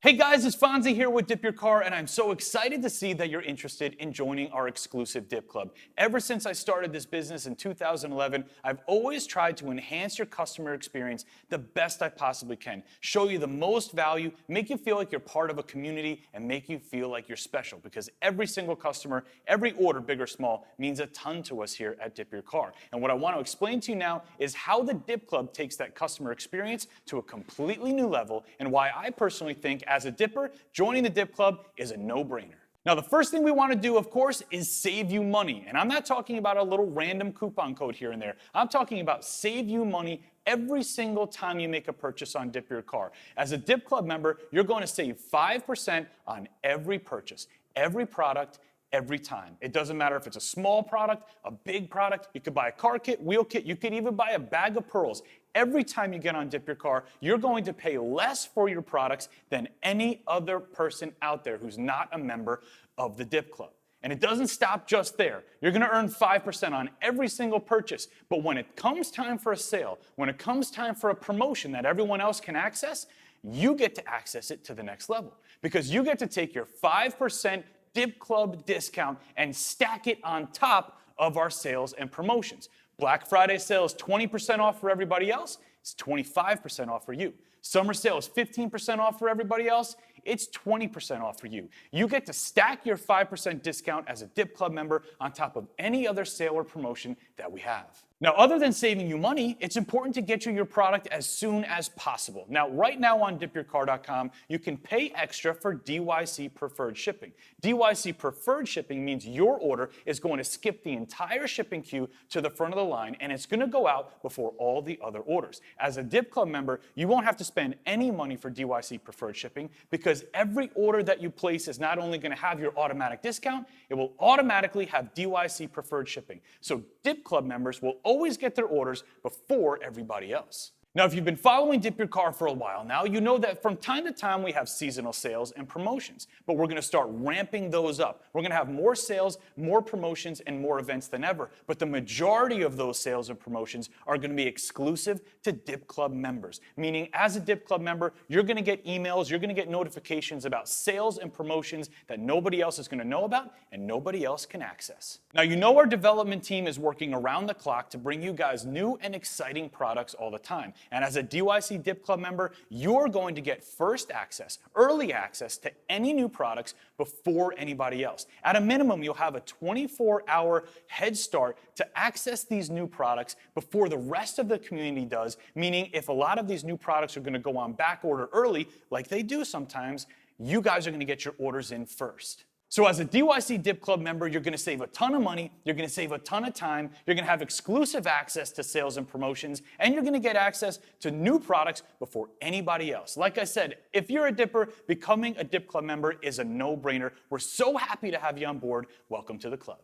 Hey guys, it's Fonzie here with Dip Your Car, and I'm so excited to see that you're interested in joining our exclusive Dip Club. Ever since I started this business in 2011, I've always tried to enhance your customer experience the best I possibly can, show you the most value, make you feel like you're part of a community, and make you feel like you're special, because every single customer, every order, big or small, means a ton to us here at Dip Your Car. And what I want to explain to you now is how the Dip Club takes that customer experience to a completely new level, and why I personally think as a dipper, joining the Dip Club is a no-brainer. Now, the first thing we want to do, of course, is save you money. And I'm not talking about a little random coupon code here and there. I'm talking about save you money every single time you make a purchase on Dip Your Car. As a Dip Club member, you're going to save 5% on every purchase, every product, every time. It doesn't matter if it's a small product, a big product. You could buy a car kit, wheel kit. You could even buy a bag of pearls. Every time you get on Dip Your Car, you're going to pay less for your products than any other person out there who's not a member of the Dip Club. And it doesn't stop just there. You're going to earn 5% on every single purchase. But when it comes time for a sale, when it comes time for a promotion that everyone else can access, you get to access it to the next level. Because you get to take your 5% Dip Club discount and stack it on top of our sales and promotions. Black Friday sale is 20% off for everybody else. It's 25% off for you. Summer sale is 15% off for everybody else. It's 20% off for you. You get to stack your 5% discount as a Dip Club member on top of any other sale or promotion that we have. Now, other than saving you money, it's important to get you your product as soon as possible. Now, right now on DipYourCar.com, you can pay extra for DYC preferred shipping. DYC preferred shipping means your order is going to skip the entire shipping queue to the front of the line, and it's going to go out before all the other orders. As a Dip Club member, you won't have to spend any money for DYC preferred shipping, because every order that you place is not only going to have your automatic discount, it will automatically have DYC preferred shipping. So Dip Club members will always get their orders before everybody else. Now, if you've been following Dip Your Car for a while now, you know that from time to time we have seasonal sales and promotions, but we're going to start ramping those up. We're going to have more sales, more promotions, and more events than ever, but the majority of those sales and promotions are going to be exclusive to Dip Club members, meaning as a Dip Club member, you're going to get emails, you're going to get notifications about sales and promotions that nobody else is going to know about and nobody else can access. Now, you know our development team is working around the clock to bring you guys new and exciting products all the time. And as a DYC Dip Club member, you're going to get first access, early access to any new products before anybody else. At a minimum, you'll have a 24-hour head start to access these new products before the rest of the community does, meaning if a lot of these new products are going to go on back order early, like they do sometimes, you guys are going to get your orders in first. So as a DYC Dip Club member, you're going to save a ton of money, you're going to save a ton of time, you're going to have exclusive access to sales and promotions, and you're going to get access to new products before anybody else. Like I said, if you're a dipper, becoming a Dip Club member is a no-brainer. We're so happy to have you on board. Welcome to the club.